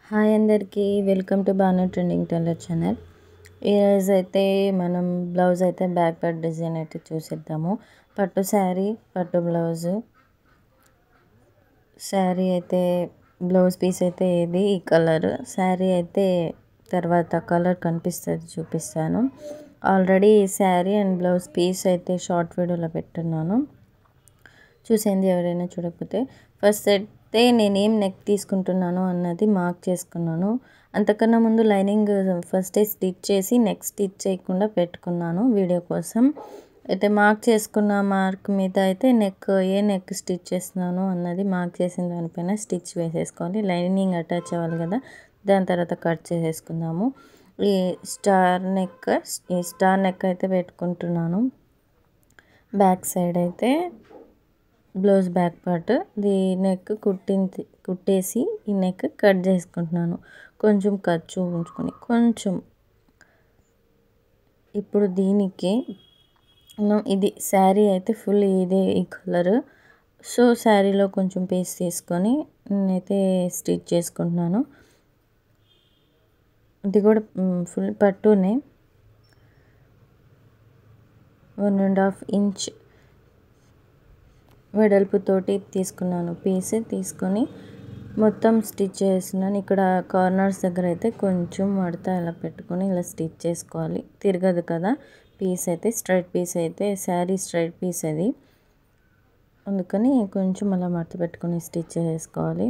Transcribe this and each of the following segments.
Hi అందరికీ welcome to Banu trending tailor channel. ఈరోజు అయితే మనం బ్లౌజ్ అయితే బ్యాక్ పార్ట్ డిజైన్ అయితే చూసేద్దాము. పట్టు శారీ, పట్టు బ్లౌజు శారీ అయితే బ్లౌజ్ పీస్ అయితే ఇది ఈ కలర్, శారీ అయితే తర్వాత కలర్ కనిపిస్తుంది చూపిస్తాను. Already sari and blouse piece అయితే షార్ట్ వీడియోలో పెట్టున్నాను, చూసేయండి ఎవరైనా చూడకపోతే. ఫస్ట్ అయితే నేనేం నెక్ తీసుకుంటున్నాను అన్నది మార్క్ చేసుకున్నాను. అంతకన్నా ముందు లైనింగ్ ఫస్టే స్టిచ్ చేసి నెక్ స్టిచ్ చేయకుండా పెట్టుకున్నాను వీడియో కోసం. అయితే మార్క్ చేసుకున్న మార్క్ మీద అయితే ఏ నెక్ స్టిచ్ చేస్తున్నాను అన్నది మార్క్ చేసిన దానిపైన స్టిచ్ వేసేసుకోవాలి. లైనింగ్ అటాచ్ అవ్వాలి కదా, దాని తర్వాత కట్ చేసేసుకుందాము. ఈ స్టార్ నెక్ అయితే పెట్టుకుంటున్నాను. బ్యాక్ సైడ్ అయితే బ్లౌజ్ బ్యాక్ పార్ట్ ది నెక్ కుట్టేసి ఈ నెక్ కట్ చేసుకుంటున్నాను. కొంచెం ఖర్చు ఉంచుకొని కొంచెం. ఇప్పుడు దీనికి ఇది శారీ అయితే ఫుల్ ఇదే ఈ కలర్, సో శారీలో కొంచెం పేస్ట్ తీసుకొని నేనైతే స్టిచ్ చేసుకుంటున్నాను. ఇది కూడా ఫుల్ పట్టునే 1.5 ఇంచ్ వెడల్పుతోటి తీసుకున్నాను. పీస్ తీసుకొని మొత్తం స్టిచ్ చేస్తున్నాను. ఇక్కడ కార్నర్స్ దగ్గర అయితే కొంచెం మడత ఇలా పెట్టుకొని ఇలా స్టిచ్ చేసుకోవాలి, తిరగదు కదా పీస్ అయితే. స్ట్రైట్ పీస్ అయితే శారీ స్ట్రైట్ పీస్ అది, అందుకని కొంచెం అలా మడత పెట్టుకొని స్టిచ్ చేసుకోవాలి.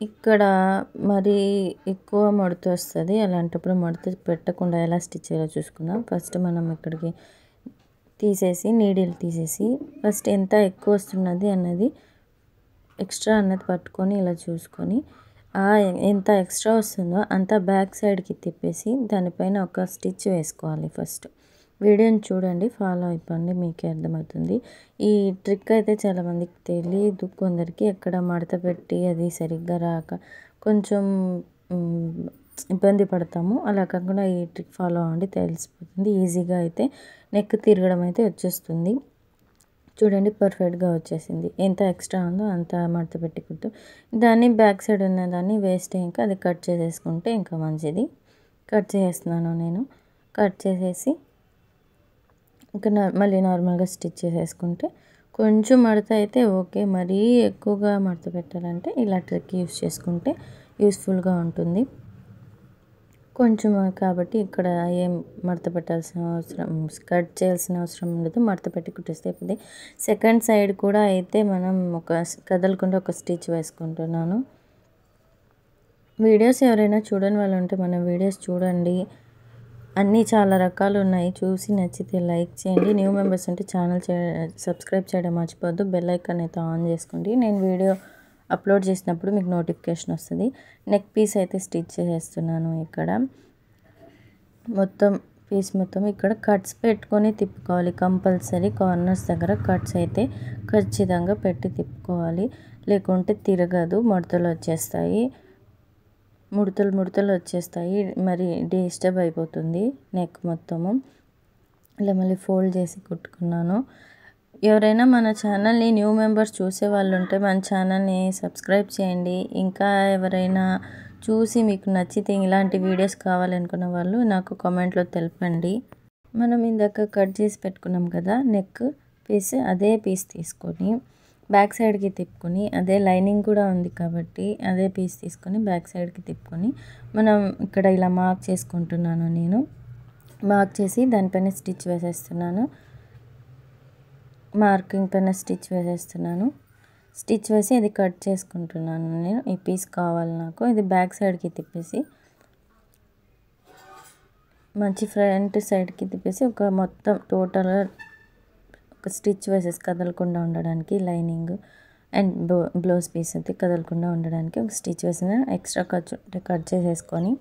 ఇక్కడ మరి ఎక్కువ మడత వస్తుంది, అలాంటప్పుడు మడత పెట్టకుండా ఎలా స్టిచ్ చేయాలో చూసుకుందాం. ఫస్ట్ మనం ఇక్కడికి తీసేసి నీడిల్ తీసేసి ఫస్ట్ ఎంత ఎక్కువ వస్తున్నది అన్నది ఎక్స్ట్రా అన్నది పట్టుకొని ఇలా చూసుకొని ఎంత ఎక్స్ట్రా వస్తుందో అంత బ్యాక్ సైడ్కి తిప్పేసి దానిపైన ఒక స్టిచ్ వేసుకోవాలి. ఫస్ట్ వీడియోని చూడండి, ఫాలో అయిపోండి, మీకే అర్థమవుతుంది. ఈ ట్రిక్ అయితే చాలామందికి తెలియదు, కొందరికి ఎక్కడ మడత పెట్టి అది సరిగ్గా రాక కొంచెం ఇబ్బంది పడతాము. అలా కాకుండా ఈ ట్రిక్ ఫాలో అవ్వండి, తెలిసిపోతుంది. ఈజీగా అయితే నెక్ తిరగడం అయితే వచ్చేస్తుంది. చూడండి పర్ఫెక్ట్గా వచ్చేసింది. ఎంత ఎక్స్ట్రా ఉందో అంత మడత పెట్టుకుంటూ దాన్ని బ్యాక్ సైడ్ ఉన్న దాన్ని వేస్ట్ ఇంకా అది కట్ చేసేసుకుంటే ఇంకా మంచిది. కట్ చేసేస్తున్నాను నేను. కట్ చేసేసి ఇంకా మళ్ళీ నార్మల్గా స్టిచ్ చేసేసుకుంటే కొంచెం మడత అయితే ఓకే, మరీ ఎక్కువగా మడత పెట్టాలంటే ఇలా ట్రిక్ యూస్ చేసుకుంటే యూస్ఫుల్గా ఉంటుంది. కొంచెం కాబట్టి ఇక్కడ ఏం మడత పెట్టాల్సిన అవసరం, కట్ చేయాల్సిన అవసరం ఉండదు, మడత పెట్టి కుట్టేస్తే అయిపోతుంది. సెకండ్ సైడ్ కూడా అయితే మనం కదలకుండా ఒక స్టిచ్ వేసుకుంటున్నాను. వీడియోస్ ఎవరైనా చూడని వాళ్ళు ఉంటే మన వీడియోస్ చూడండి, అన్నీ చాలా రకాలు ఉన్నాయి. చూసి నచ్చితే లైక్ చేయండి. న్యూ మెంబర్స్ ఉంటే ఛానల్ సబ్స్క్రైబ్ చేయడం మర్చిపోద్దు. బెల్ ఐకాన్ అయితే ఆన్ చేసుకోండి, నేను వీడియో అప్లోడ్ చేసినప్పుడు మీకు నోటిఫికేషన్ వస్తుంది. నెక్ పీస్ అయితే స్టిచ్ చేసేస్తున్నాను. ఇక్కడ మొత్తం పీస్ మొత్తం ఇక్కడ కట్స్ పెట్టుకొని తిప్పుకోవాలి కంపల్సరీ. కార్నర్స్ దగ్గర కట్స్ అయితే ఖచ్చితంగా పెట్టి తిప్పుకోవాలి, లేకుంటే తిరగదు, ముడతలు వచ్చేస్తాయి, ముడతలు వచ్చేస్తాయి, మరి డిస్టర్బ్ అయిపోతుంది నెక్ మొత్తము. ఇలా మళ్ళీ ఫోల్డ్ చేసి కుట్టుకున్నాను. ఎవరైనా మన ఛానల్ని న్యూ మెంబర్స్ చూసే వాళ్ళు ఉంటే మన ఛానల్ని సబ్స్క్రైబ్ చేయండి. ఇంకా ఎవరైనా చూసి మీకు నచ్చితే ఇలాంటి వీడియోస్ కావాలనుకున్న వాళ్ళు నాకు కామెంట్లో తెలపండి. మనం ఇందాక కట్ చేసి పెట్టుకున్నాం కదా నెక్ పీస్, అదే పీస్ తీసుకొని బ్యాక్ సైడ్కి తిప్పుకొని, అదే లైనింగ్ కూడా ఉంది కాబట్టి అదే పీస్ తీసుకొని బ్యాక్ సైడ్కి తిప్పుకొని మనం ఇక్కడ ఇలా మార్క్ చేసుకుంటున్నాను. నేను మార్క్ చేసి దానిపైన స్టిచ్ వేసేస్తున్నాను. మార్కింగ్ పైన స్టిచ్ వేసేస్తున్నాను. స్టిచ్ వేసి అది కట్ చేసుకుంటున్నాను నేను. ఈ పీస్ కావాలి నాకు. ఇది బ్యాక్ సైడ్కి తిప్పేసి మంచి ఫ్రంట్ సైడ్కి తిప్పేసి ఒక మొత్తం టోటల్గా ఒక స్టిచ్ వేసేసి కదలకుండా ఉండడానికి, లైనింగ్ అండ్ బ్లౌజ్ పీస్ అయితే కదలకుండా ఉండడానికి ఒక స్టిచ్ వేసిన ఎక్స్ట్రా ఖర్చు ఉంటే కట్ చేసేసుకొని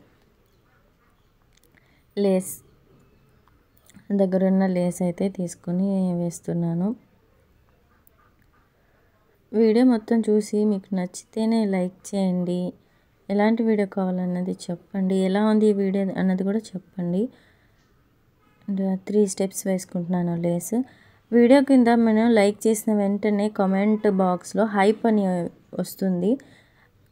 లేస్ దగ్గర ఉన్న లేస్ అయితే తీసుకొని వేస్తున్నాను. వీడియో మొత్తం చూసి మీకు నచ్చితేనే లైక్ చేయండి. ఎలాంటి వీడియో కావాలన్నది చెప్పండి, ఎలా ఉంది ఈ వీడియో అన్నది కూడా చెప్పండి. 3 స్టెప్స్ వేసుకుంటున్నాను లేస్. వీడియో కింద మనం లైక్ చేసిన వెంటనే కామెంట్ బాక్స్లో హైప్ అని వస్తుంది,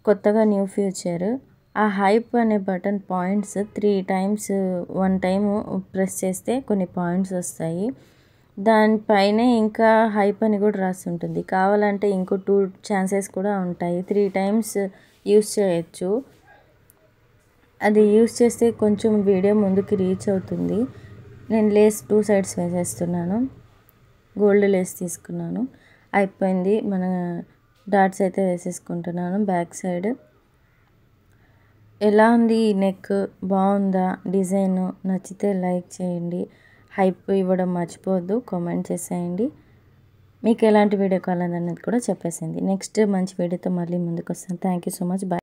కొత్తగా న్యూ ఫీచర్. ఆ హైప్ అనే button points 3 times 1 time press చేస్తే కొన్ని పాయింట్స్ వస్తాయి. దానిపైనే ఇంకా హైప్ అని కూడా రాసి ఉంటుంది. కావాలంటే ఇంకో 2 ఛాన్సెస్ కూడా ఉంటాయి. 3 టైమ్స్ యూస్ చేయొచ్చు. అది యూస్ చేస్తే కొంచెం వీడియో ముందుకు రీచ్ అవుతుంది. నేను లేస్ 2 సైడ్స్ వేసేస్తున్నాను. గోల్డ్ లేస్ తీసుకున్నాను. అయిపోయింది. మన డాట్స్ అయితే వేసేసుకుంటున్నాను బ్యాక్ సైడ్. ఎలా ఉంది ఈ నెక్? బాగుందా? డిజైన్ నచ్చితే లైక్ చేయండి. హైప్ ఇవ్వడం మర్చిపోవద్దు. కామెంట్ చేసేయండి. మీకు ఎలాంటి వీడియో కావాలన్నది కూడా చెప్పేసింది. నెక్స్ట్ మంచి వీడియోతో మళ్ళీ ముందుకు వస్తాను. Thank you so much. Bye.